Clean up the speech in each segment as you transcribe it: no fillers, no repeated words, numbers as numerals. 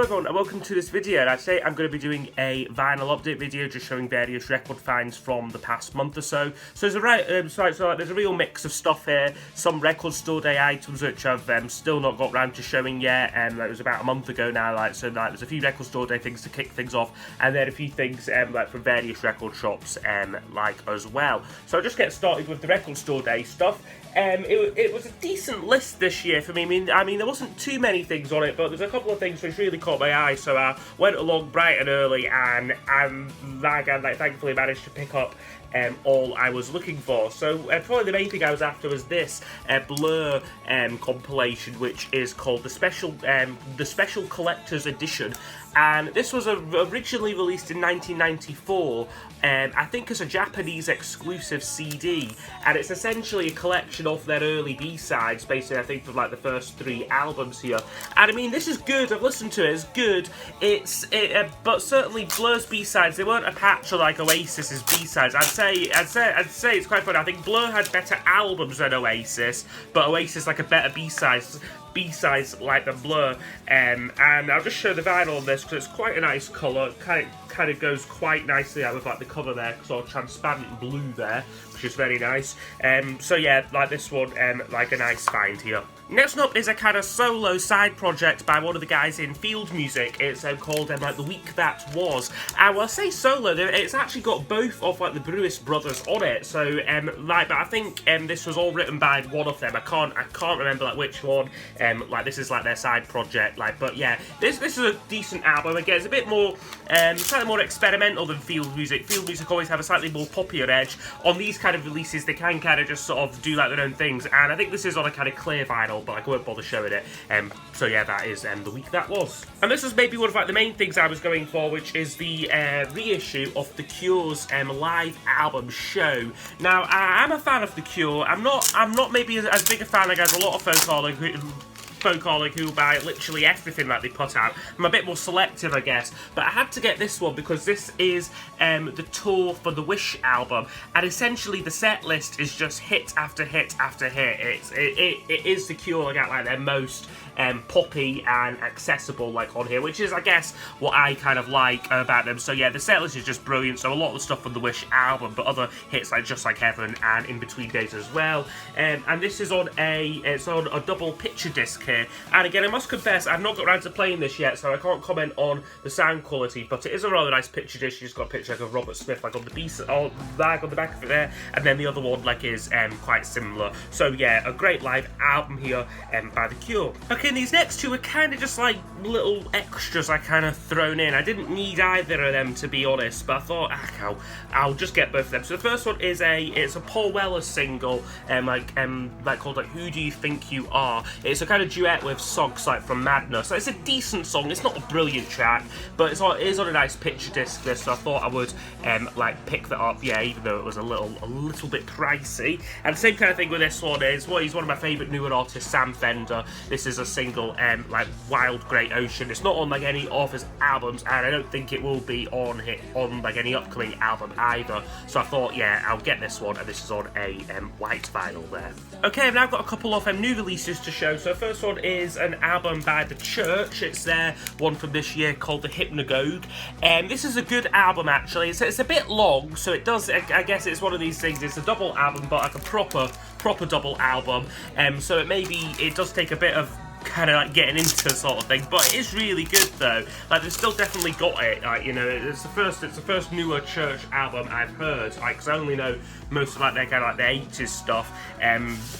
everyone and welcome to this video. And today I'm going to be doing a vinyl update video just showing various record finds from the past month or so. So there's there's a real mix of stuff here, some record store day items which I've still not got round to showing yet, and it was about a month ago now, there's a few record store day things to kick things off, and then a few things from various record shops as well. So I'll just get started with the record store day stuff. It was a decent list this year for me. I mean, there wasn't too many things on it, but there's a couple of things which really caught my eye. So I went along bright and early, and thankfully managed to pick up all I was looking for. So probably the main thing I was after was this Blur compilation, which is called the Special Collector's Edition. And this was originally released in 1994, I think as a Japanese exclusive CD, and it's essentially a collection of their early B-sides, basically I think from like the first 3 albums here. And I mean, this is good, I've listened to it, it's good, but certainly Blur's B-sides, they weren't a patch of like Oasis's B-sides. I'd say it's quite funny. I think Blur had better albums than Oasis, but Oasis like a better B-sides like the Blur, and I'll just show the vinyl on this because it's quite a nice colour. Kind of goes quite nicely out with like the cover there, sort of transparent blue there, which is very nice. So yeah, like this one, like a nice find here. Next up is a kind of solo side project by one of the guys in Field Music. It's called like The Week That Was. And when I say solo, it's actually got both of like the Brewis brothers on it. So but I think this was all written by one of them. I can't remember like which one. Like this is like their side project. But yeah, this is a decent album. Again, it's a bit more slightly more experimental than Field Music. Field Music always have a slightly more poppier edge. On these kind of releases, they can kind of just sort of do like their own things. And I think this is on a kind of clear vinyl, but I won't bother showing it. So yeah, that is The Week That Was. And this was maybe one of like the main things I was going for, which is the reissue of The Cure's live album Show. Now, I'm a fan of The Cure. I'm not maybe as big a fan as a lot of folkaholic who buy literally everything that they put out. I'm a bit more selective, I guess, but I had to get this one because this is the tour for the Wish album, and essentially the set list is just hit after hit after hit. It is The Cure like their most poppy and accessible like on here, which is I guess what I kind of like about them. So yeah, the set list is just brilliant. So a lot of the stuff from the Wish album, but other hits like Just Like Heaven and In Between Days as well. And this is on a double picture disc here. And again, I must confess, I've not got around to playing this yet, so I can't comment on the sound quality, but it is a rather nice picture disc. You've just got a picture of Robert Smith like on the back of it there, and then the other one like is quite similar. So yeah, a great live album here by The Cure. Okay, and these next two are kind of just like little extras I kind of thrown in. I didn't need either of them, to be honest, but I thought I'll just get both of them. So the first one is it's a Paul Weller single, called like Who Do You Think You Are. It's a kind of duet with Soggs like from Madness. So it's a decent song. It's not a brilliant track, but it is on a nice picture disc. So I thought I would pick that up. Yeah, even though it was a little bit pricey. And the same kind of thing with this one is he's one of my favourite newer artists, Sam Fender. This is a single like Wild Great Ocean. It's not on like any of his albums, and I don't think it will be on like any upcoming album either. So I thought, yeah, I'll get this one, and this is on a white vinyl there. Okay, I've now got a couple of new releases to show. So the first one is an album by The Church. It's their one from this year called The Hypnagogue. This is a good album actually. It's a bit long, so it does. I guess it's one of these things. It's a double album, but like a proper double album. So it does take a bit of kind of like getting into sort of thing, but it is really good though. Like they've still definitely got it. Like, you know, it's the first newer Church album I've heard. Like, 'cause I only know most of like their kind of like the 80s stuff.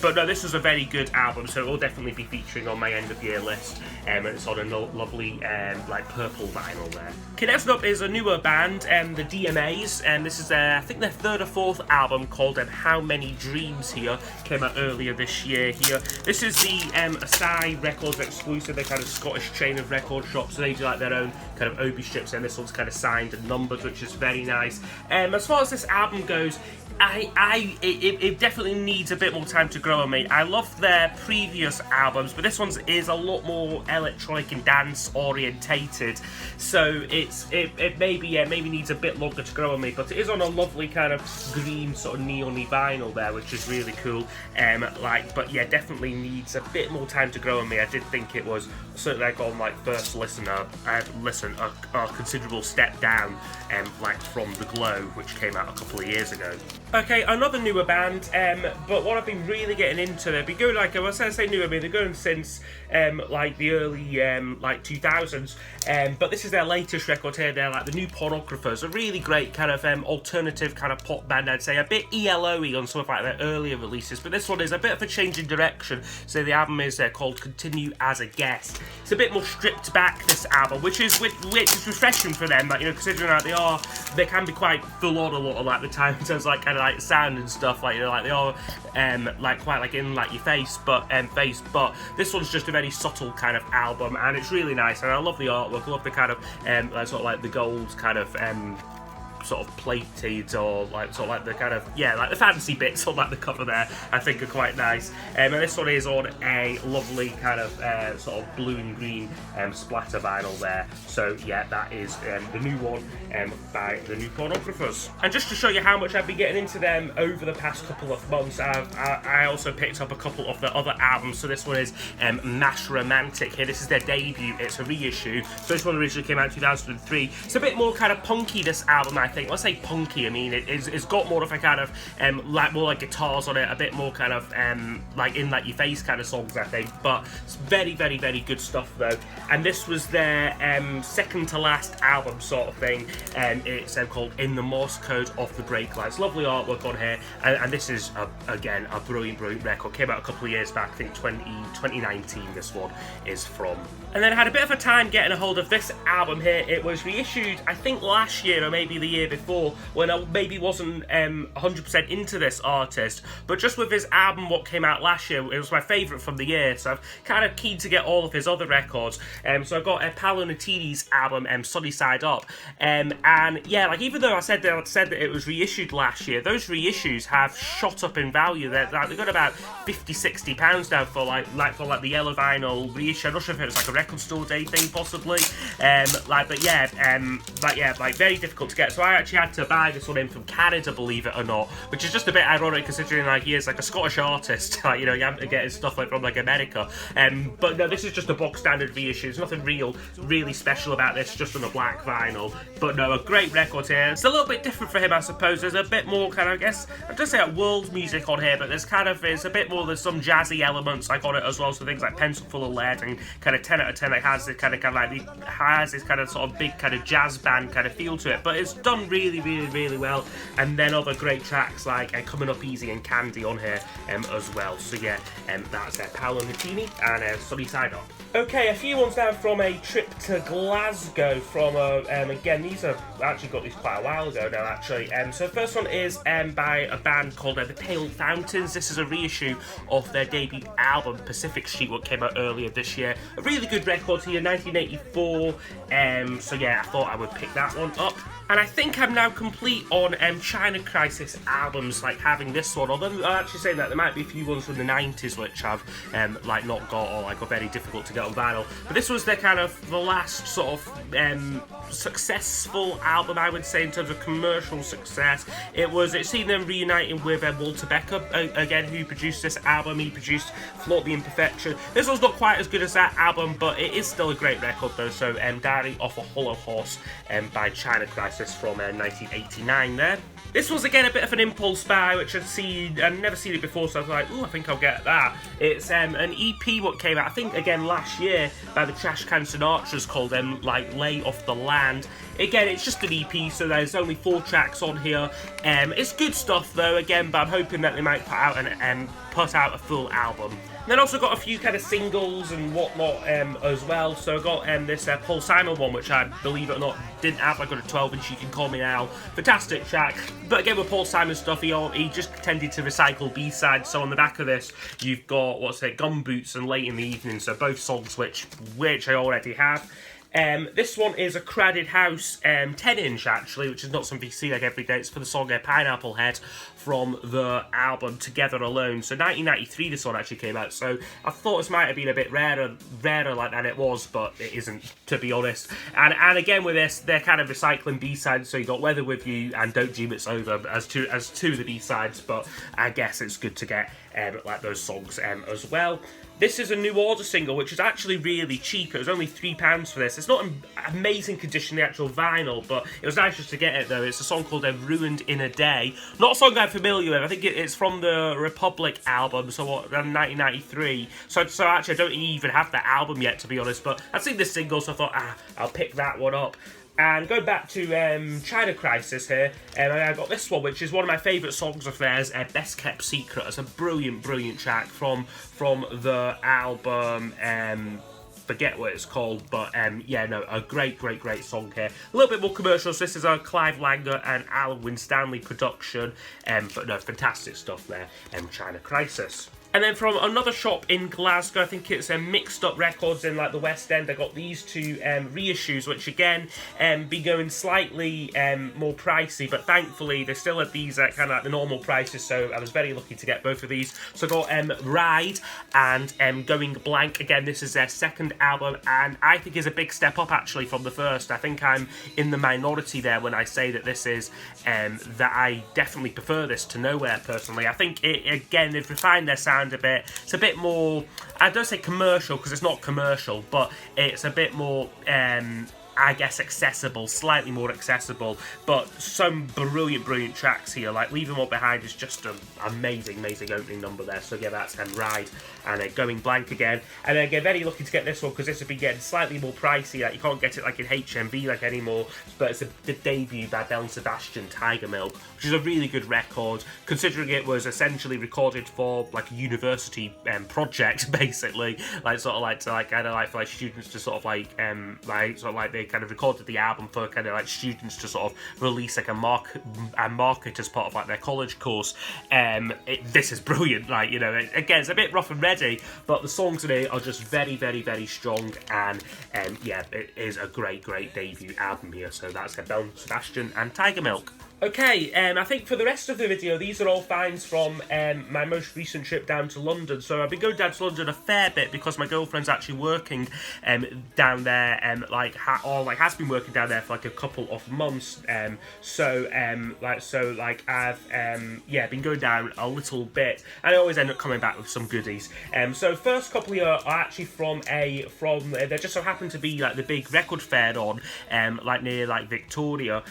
But no, this was a very good album, so it will definitely be featuring on my end of year list. And it's on a lovely like purple vinyl there. Okay, next up is a newer band, the DMAs, and this is I think their 3rd or 4th album called How Many Dreams here. Came out earlier this year here. This is the Asai Records exclusive, their kind of Scottish chain of record shops, so they do like their own kind of Obi strips, and this one's kind of signed and numbered, which is very nice. As far as this album goes, It definitely needs a bit more time to grow on me. I love their previous albums, but this one is a lot more electronic and dance orientated. So it maybe needs a bit longer to grow on me, but it is on a lovely kind of green sort of neon-y vinyl there, which is really cool. But yeah, definitely needs a bit more time to grow on me. I did think it was certainly like on like first listen a considerable step down, from The Glow, which came out a couple of years ago. Okay, another newer band, but what I've been really getting into, they've been going like, I say newer, I mean, they're going since the early 2000s, but this is their latest record here. They're like the new Pornographers, a really great kind of alternative kind of pop band, I'd say, a bit ELO-y on some of like their earlier releases, but this one is a bit of a change in direction. So the album is called Continue as a Guest. It's a bit more stripped back, this album, which is refreshing for them, considering that they can be quite full on a lot of like the time in terms of like kind of like sound and stuff, they are quite like in like your face, but this one's just a very subtle kind of album, and it's really nice, and I love the artwork. I love the kind of sort of like the gold kind of sort of plated, or the kind of the fancy bits on like the cover there, I think are quite nice. And this one is on a lovely kind of sort of blue and green splatter vinyl there. So yeah, that is the new one by the new Pornographers. And just to show you how much I've been getting into them over the past couple of months, I also picked up a couple of the other albums. So this one is Mash Romantic here. This is their debut. It's a reissue. So this one originally came out in 2003. It's a bit more kind of punky, this album, I think. Let's say punky, I mean, it's got more of a kind of more like guitars on it, a bit more kind of like in like your face kind of songs, I think, but it's very, very, very good stuff though. And this was their second to last album sort of thing. It's called In the Morse Code of the Brake Lights. Lovely artwork on here, and this is again a brilliant record. Came out a couple of years back, I think 2019 this one is from. And then I had a bit of a time getting a hold of this album here. It was reissued, I think, last year or maybe the year before, when I maybe wasn't 100% into this artist, but just with his album what came out last year, it was my favourite from the year, so I'm kind of keen to get all of his other records. So I got Paolo Nutini's album, Sunny Side Up, and yeah, like even though I said that it was reissued last year, those reissues have shot up in value. They've got about £50-60 now for like the yellow vinyl reissue. I'm not sure if it was like a record store day thing possibly, but very difficult to get. So I actually had to buy this one in from Canada, believe it or not, which is just a bit ironic considering like he is like a Scottish artist. You have to get his stuff from like America. But no, this is just a box standard reissue. There's nothing really special about this, just on a black vinyl. But no, a great record here. It's a little bit different for him, I suppose. There's a bit more kind of, I guess, I'd just say like world music on here, but there's a bit more, there's some jazzy elements like on it as well. So things like Pencil Full of Lead and kind of 10 out of 10 like has this kind of sort of big kind of jazz band kind of feel to it. But it's done really, really, really well. And then other great tracks like Coming Up Easy and Candy on here as well. So yeah, that's Paolo Nutini and Sunny Side Up. Okay, a few ones down from a trip to Glasgow from again, these are actually got these quite a while ago now actually. So the first one is by a band called The Pale Fountains. This is a reissue of their debut album Pacific Street, what came out earlier this year. A really good record here, 1984. So yeah, I thought I would pick that one up. And I think I'm now complete on China Crisis albums, like having this one. Although I'm actually saying that there might be a few ones from the 90s which I've not got, or like are very difficult to get on vinyl. But this was the last sort of successful album, I would say, in terms of commercial success. It's seen them reuniting with Walter Becker again, who produced this album. He produced Flaunt the Imperfection. This one's not quite as good as that album, but it is still a great record though. So Diary of a Hollow Horse by China Crisis from 1989 there. This was again a bit of an impulse buy, which I'd never seen it before, so I was like, ooh, I think I'll get that. It's an EP what came out, I think again last year, by the Trash Can Sinatras, called Lay Off the Land. Again, it's just an EP, so there's only 4 tracks on here. It's good stuff though, again, but I'm hoping that they might put out a full album. And then also got a few kind of singles and whatnot as well. So I got this Paul Simon one, which I, believe it or not, didn't have. I got a 12-inch You Can Call Me Now. Fantastic track. But again, with Paul Simon stuff, he just tended to recycle B-sides. So on the back of this, you've got, Gumboots and Late in the Evening. So both songs which I already have. This one is a Crowded House 10-inch actually, which is not something you see like every day. It's for the song Pineapple Head from the album Together Alone. So 1993 this one actually came out, so I thought this might have been a bit rarer like than it was, but it isn't, to be honest. And again with this, they're kind of recycling B-sides, so you got Weather With You and Don't Dream It's Over as two of the B-sides, but I guess it's good to get like those songs as well. This is a New Order single, which is actually really cheap. It was only £3 for this. It's not in amazing condition, the actual vinyl, but it was nice just to get it, though. It's a song called Ruined in a Day. Not a song I'm familiar with. I think it's from the Republic album, so 1993. So actually, I don't even have that album yet, to be honest, but I've seen this single, so I thought, I'll pick that one up. And going back to China Crisis here, I got this one, which is one of my favourite songs of theirs, Best Kept Secret. It's a brilliant track from the album, forget what it's called, but yeah, no, a great song here. A little bit more commercial, so this is a Clive Langer and Alan Winstanley production, but no, fantastic stuff there, China Crisis. And then from another shop in Glasgow, I think it's Mixed Up Records in like the West End, I got these two reissues, which again be going slightly more pricey, but thankfully they're still at these kind of like the normal prices, so I was very lucky to get both of these. So I got Ride and Going Blank. Again, this is their second album, and I think is a big step up actually from the first. I think I'm in the minority there when I say that this is that I definitely prefer this to Nowhere personally. I think they've refined their sound a bit. It's a bit more, I don't say commercial because it's not commercial, but it's a bit more I guess accessible, slightly more accessible, but some brilliant tracks here. Like Leave Them All Behind is just an amazing opening number there. So yeah, that's Ride and Going Blank again. And then again, very lucky to get this one because this would be getting slightly more pricey. Like you can't get it like in HMV like anymore, but it's the debut by Belle and Sebastian, Tiger Milk, which is a really good record considering it was essentially recorded for like a university project basically, like sort of like to like kind of like for like students to sort of like they kind of recorded the album for kind of like students to sort of release like a market as part of like their college course. This is brilliant, like, you know, again it's a bit rough and ready, but the songs in it are just very strong, and yeah, it is a great debut album here. So that's Belle and Sebastian and Tiger Milk. Okay, I think for the rest of the video, these are all finds from my most recent trip down to London. So I've been going down to London a fair bit because my girlfriend's actually working down there, has been working down there for like a couple of months. I've been going down a little bit, and I always end up coming back with some goodies. So first couple here are actually from there just so happened to be like the big record fair on like near like Victoria,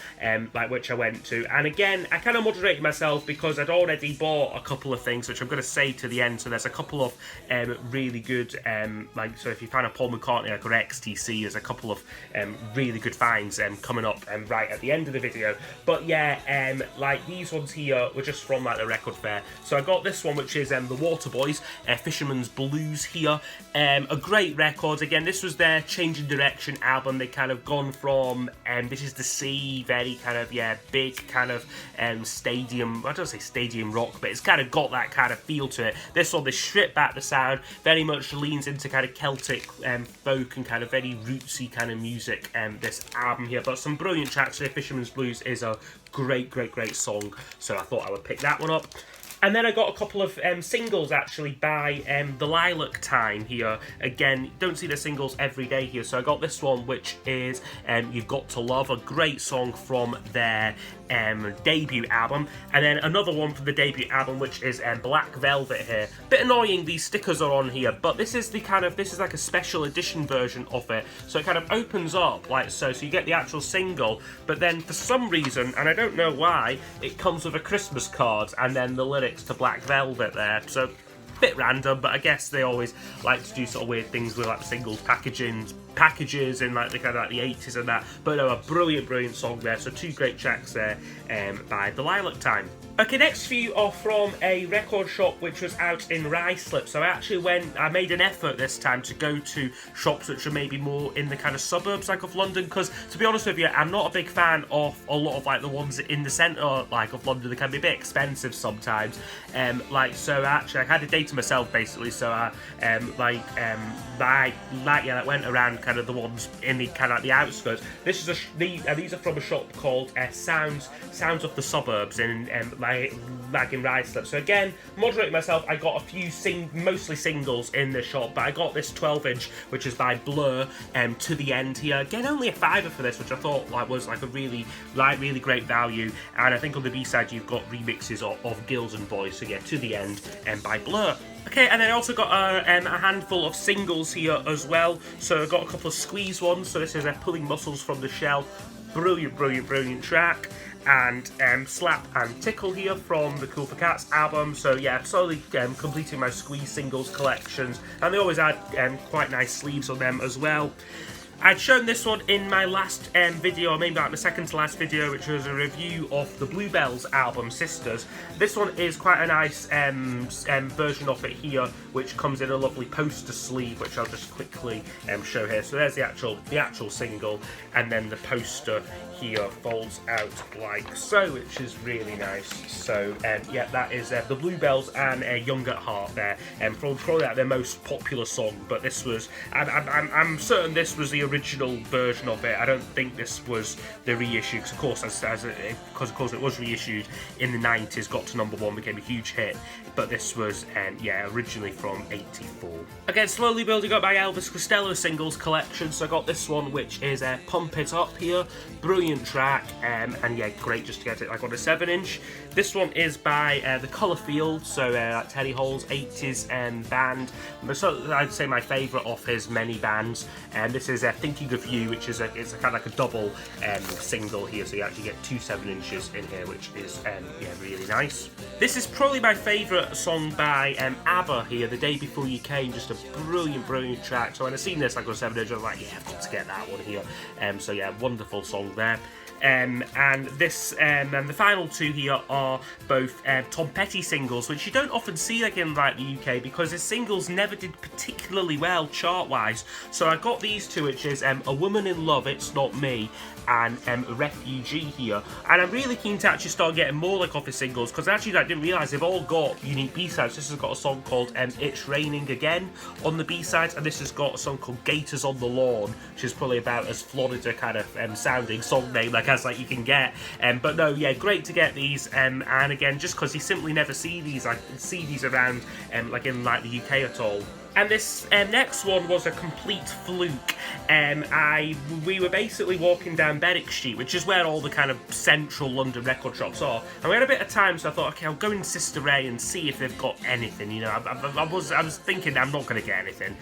like which I went to. And again, I kind of moderated myself because I'd already bought a couple of things, which I'm going to say to the end. So there's a couple of really good, so if you find a Paul McCartney like or XTC, there's a couple of really good finds coming up right at the end of the video. But yeah, like these ones here were just from like the record fair. So I got this one, which is the Waterboys, Fisherman's Blues here. A great record. Again, this was their Changing Direction album. They kind of gone from This Is the Sea, very kind of, yeah, big kind of stadium, I don't say stadium rock, but it's kind of got that kind of feel to it. This one, they strip back the sound, very much leans into kind of Celtic folk and kind of very rootsy kind of music, this album here. But some brilliant tracks here. Fisherman's Blues is a great song, so I thought I would pick that one up. And then I got a couple of singles actually by The Lilac Time here. Again, don't see the singles every day here, so I got this one, which is You've Got to Love, a great song from their debut album. And then another one from the debut album, which is Black Velvet here. Bit annoying these stickers are on here, but this is like a special edition version of it. So it kind of opens up like so you get the actual single, but then for some reason, and I don't know why, it comes with a Christmas card and then the lyrics to Black Velvet there. So bit random, but I guess they always like to do sort of weird things with like the singles packages in like the kind of like the 80s and that. But no, a brilliant song there. So two great tracks there by The Lilac Time. Okay, next few are from a record shop which was out in Ruislip. So I made an effort this time to go to shops which are maybe more in the kind of suburbs like of London, because to be honest with you, I'm not a big fan of a lot of like the ones in the centre like of London. They can be a bit expensive sometimes. So actually I had a day to myself basically. So I went around kind of the ones in the kind of like the outskirts. These are from a shop called Sounds of the Suburbs in in Ruislip. So again, moderating myself, I got a few mostly singles in the shop, but I got this 12-inch which is by Blur To The End here. Again, only a £5 for this, which I thought was like a really great value. And I think on the B-side you've got remixes of Girls and Boys. So yeah, To The End by Blur. Okay, and then I also got a handful of singles here as well. So I got a couple of squeeze ones. So this is Pulling Muscles from the Shell. Brilliant track. And Slap and Tickle here from the Cool for Cats album. So yeah, slowly completing my squeeze singles collections, and they always add quite nice sleeves on them as well. I'd shown this one in my last video, or maybe like the second to last video, which was a review of the Bluebells album, Sisters. This one is quite a nice version of it here, which comes in a lovely poster sleeve, which I'll just quickly show here. So there's the actual single, and then the poster here folds out like so, which is really nice. So yeah, that is the Bluebells and Young at Heart there, probably like their most popular song. But this was, I'm certain this was the original version of it. I don't think this was the reissue, because of course it was reissued in the 90s, got to #1, became a huge hit. But this was yeah, originally from '84. Again, slowly building up my Elvis Costello singles collection. So I got this one, which is Pump It Up here. Brilliant track, and yeah, great just to get it like on a 7-inch. This one is by the Colour Field, so like Teddy Hall's 80s band. So I'd say my favourite of his many bands. And this is Thinking of You, which is it's kind of like a double single here, so you actually get 2 7-inches in here, which is yeah, really nice. This is probably my favourite song by ABBA here, The Day Before You Came. Just a brilliant track. So when I seen this like on 7-inch, I was like, yeah, I've got to get that one here. So yeah, wonderful song there. And this and the final two here are both Tom Petty singles, which you don't often see like in like the UK, because his singles never did particularly well chart-wise. So I got these two, which is A Woman in Love, It's Not Me, and Refugee here. And I'm really keen to actually start getting more like off his singles, because actually I didn't realise they've all got unique B-sides. This has got a song called It's Raining Again on the B-sides, and this has got a song called Gators on the Lawn, which is probably about as Florida kind of sounding song name like as like you can get. But no, yeah, great to get these. And again, just because you simply never see these, I see these around like in like the UK at all. And this next one was a complete fluke. We were basically walking down Berwick Street, which is where all the kind of central London record shops are. And we had a bit of time, so I thought, okay, I'll go in Sister Ray and see if they've got anything. You know, I was thinking I'm not going to get anything.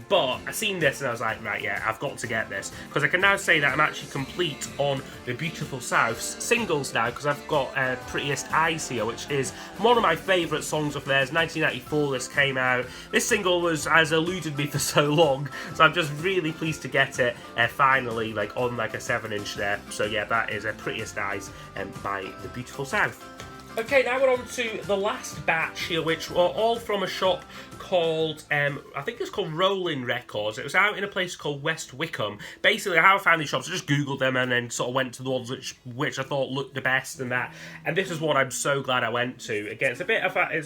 But I seen this and I was like, right, yeah, I've got to get this. Because I can now say that I'm actually complete on the Beautiful South's singles now, because I've got Prettiest Eyes here, which is one of my favourite songs of theirs. 1994 this came out. This single has eluded me for so long, so I'm just really pleased to get it finally like on like a 7-inch there. So yeah, that is Prettiest Eyes by the Beautiful South. Okay, now we're on to the last batch here, which were all from a shop called, I think it's called Rolling Records. It was out in a place called West Wickham. Basically, how I found these shops, I just googled them and then sort of went to the ones which I thought looked the best and that. And this is what I'm so glad I went to. Again, it's a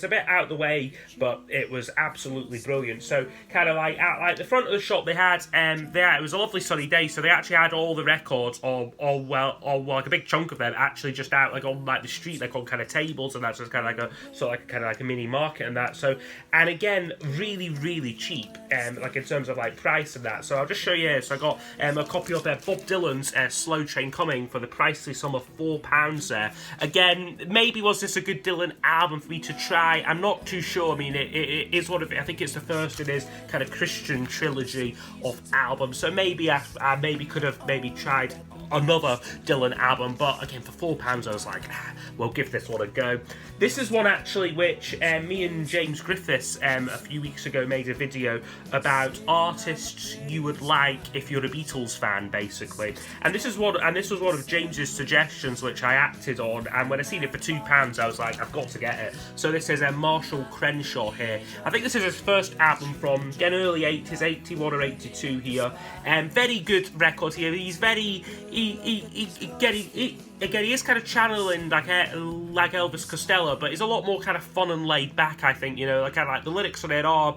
bit out the way, but it was absolutely brilliant. So kind of like at like the front of the shop, they had it was a lovely sunny day, so they actually had all the records, or like a big chunk of them actually just out like on like the street, like on kind of tables, and that's just kind of like a mini market and that. So, and again, really cheap, like in terms of like price and that. So I'll just show you here. So I got a copy of Bob Dylan's Slow Train Coming for the pricely sum of £4 there. Again, maybe was this a good Dylan album for me to try? I'm not too sure. I mean, it is one of it. I think it's the first in his kind of Christian trilogy of albums. So maybe I maybe could have maybe tried another Dylan album, but again, for £4 I was like, we'll give this one a go. This is one actually which me and James Griffiths a few weeks ago made a video about artists you would like if you're a Beatles fan, basically. And this was one of James's suggestions which I acted on, and when I seen it for £2 I was like, I've got to get it. So this is Marshall Crenshaw here. I think this is his first album from, again, early 80s, 81 or 82 here. Very good record here. He's very, again, he is kind of channeling like Elvis Costello, but he's a lot more kind of fun and laid back, I think, you know, like kind of like the lyrics on it are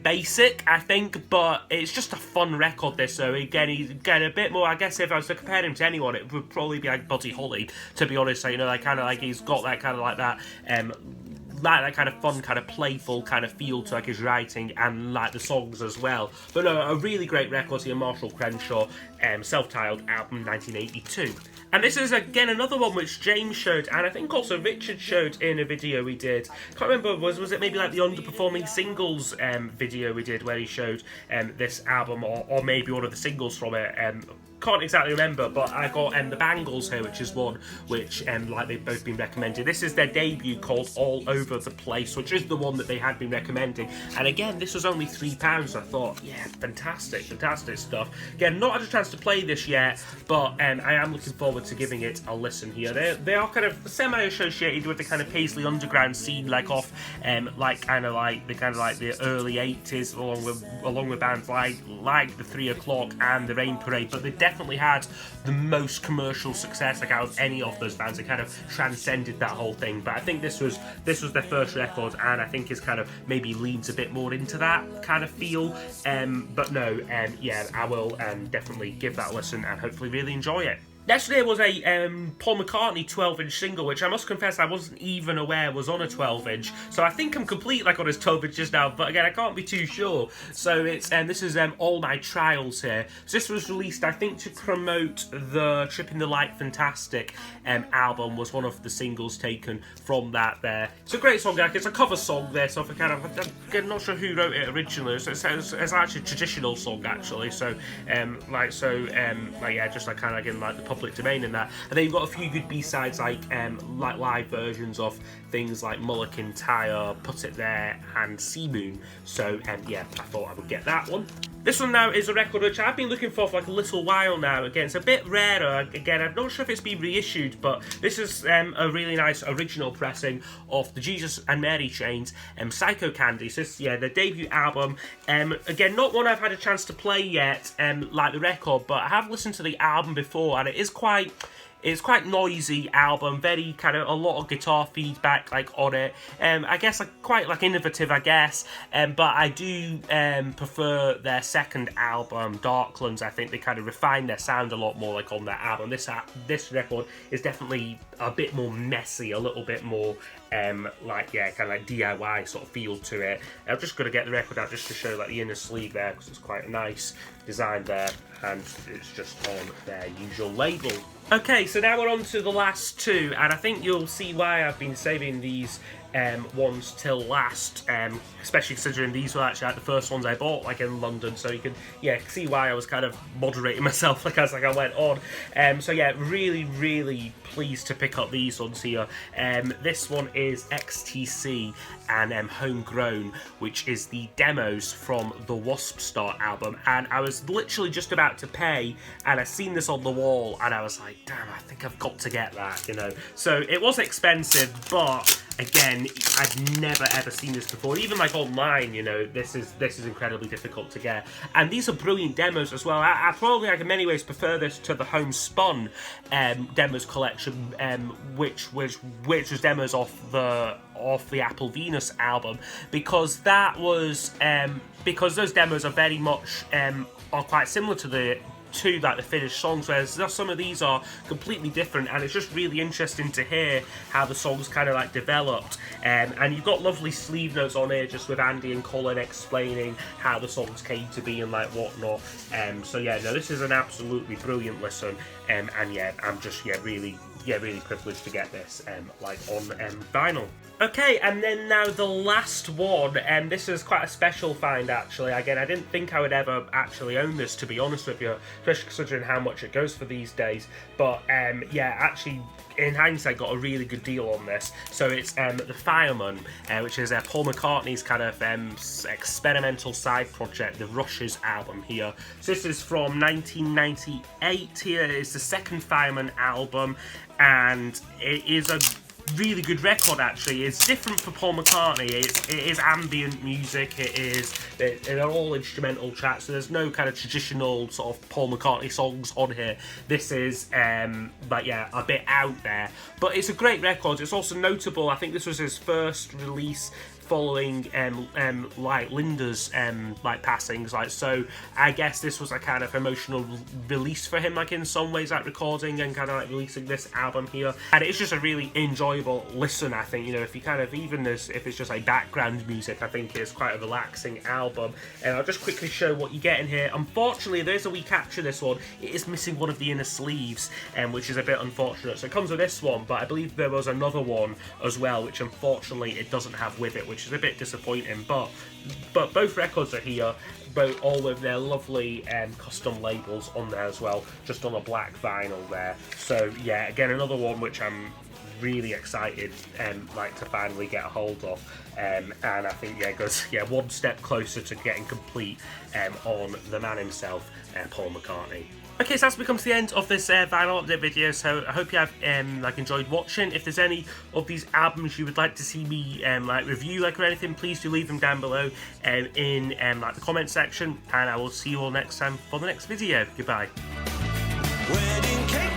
basic, I think, but it's just a fun record, this. So again, he's a bit more, I guess if I was to compare him to anyone, it would probably be like Buddy Holly, to be honest. So, you know, like kind of like he's got that kind of like that that kind of fun, kind of playful kind of feel to like his writing and like the songs as well. But no, a really great record here, Marshall Crenshaw, self-titled album, 1982. And this is again another one which James showed, and I think also Richard showed in a video we did. Can't remember, was it maybe like the underperforming singles video we did where he showed this album, or maybe one of the singles from it. Can't exactly remember, but I got the Bangles here, which is one which like they've both been recommended. This is their debut called All Over the Place, which is the one that they had been recommending. And again, this was only £3. I thought, yeah, fantastic stuff. Again, not had a chance to play this yet, but I am looking forward to giving it a listen here. They are kind of semi-associated with the kind of Paisley underground scene, like off like the early 80s, along with bands like the 3 O'Clock and the Rain Parade, but they definitely had the most commercial success like out of any of those bands. They kind of transcended that whole thing. But I think this was their first record, and I think is kind of maybe leans a bit more into that kind of feel. But no, yeah, I will definitely give that a listen and hopefully really enjoy it. Next there was a Paul McCartney 12-inch single, which I must confess I wasn't even aware was on a 12-inch. So I think I'm complete like on his 12-inches now, but again, I can't be too sure. So it's this is All My Trials here. So this was released, I think, to promote the Tripping the Light Fantastic album, was one of the singles taken from that there. It's a great song, like, it's a cover song there, so I'm not sure who wrote it originally. So it's actually a traditional song, actually. So, yeah, just like kind of like in like the public domain and that. And then you've got a few good B-sides like live versions of things like Mulligan Tire, Put It There and Sea Moon. So yeah, I thought I would get that one. This one now is a record which I've been looking for like a little while now. Again, it's a bit rarer. Again, I'm not sure if it's been reissued, but this is a really nice original pressing of the Jesus and Mary Chains, Psycho Candy. So this, yeah, their debut album. Again, not one I've had a chance to play yet, like the record, but I have listened to the album before, and it's quite noisy album, very kind of a lot of guitar feedback like on it. I guess like quite like innovative, I guess. But I do prefer their second album, Darklands. I think they kind of refined their sound a lot more like on that album. This record is definitely a bit more messy, a little bit more like, yeah, kind of like DIY sort of feel to it. I'm just going to get the record out just to show like the inner sleeve there, because it's quite a nice design there, and it's just on their usual label. Okay, so now we're on to the last two, and I think you'll see why I've been saving these ones till last, especially considering these were actually like the first ones I bought like in London, so you can see why I was kind of moderating myself like as I went on. So yeah, really pleased to pick up these ones here. This one is XTC and Homegrown, which is the demos from the Wasp Star album, and I was literally just about to pay, and I seen this on the wall, and I was like, damn, I think I've got to get that, you know. So it was expensive, but again, I've never ever seen this before, even like online, you know. This is incredibly difficult to get, and these are brilliant demos as well. I probably like in many ways prefer this to the Homespun demos collection, which was demos off the Apple Venus album, because that was because those demos are very much are quite similar to the finished songs, whereas some of these are completely different, and it's just really interesting to hear how the songs kind of like developed. And you've got lovely sleeve notes on here just with Andy and Colin explaining how the songs came to be and like whatnot. So yeah, no, this is an absolutely brilliant listen, and yeah, I'm just really privileged to get this like on vinyl. Okay, and then now the last one, and this is quite a special find actually. Again, I didn't think I would ever actually own this, to be honest with you, especially considering how much it goes for these days. But yeah, actually, in hindsight, got a really good deal on this. So it's The Fireman, which is Paul McCartney's kind of experimental side project, the Rushes album here. So this is from 1998 here. It's the second Fireman album, and it is a really good record actually. It's different for Paul McCartney. It is ambient music. They're all instrumental tracks, so there's no kind of traditional sort of Paul McCartney songs on here. This is but yeah, a bit out there, but it's a great record. It's also notable, I think this was his first release following like Linda's like passings, like, so I guess this was a kind of emotional release for him, like in some ways, like recording and kind of like releasing this album here. And it's just a really enjoyable listen, I think. You know, if you kind of, even this, if it's just like background music, I think it's quite a relaxing album. And I'll just quickly show what you get in here. Unfortunately, there's a wee catch in this one. It is missing one of the inner sleeves, which is a bit unfortunate. So it comes with this one, but I believe there was another one as well, which unfortunately it doesn't have with it, which is a bit disappointing. But both records are here, all with their lovely custom labels on there as well, just on a black vinyl there. So yeah, again, another one which I'm really excited like to finally get a hold of, and I think yeah, goes one step closer to getting complete on the man himself, Paul McCartney. Okay, so that's becomes the end of this vinyl update video. So I hope you have like enjoyed watching. If there's any of these albums you would like to see me like review, like, or anything, please do leave them down below in like the comment section, and I will see you all next time for the next video. Goodbye. Wedding cake.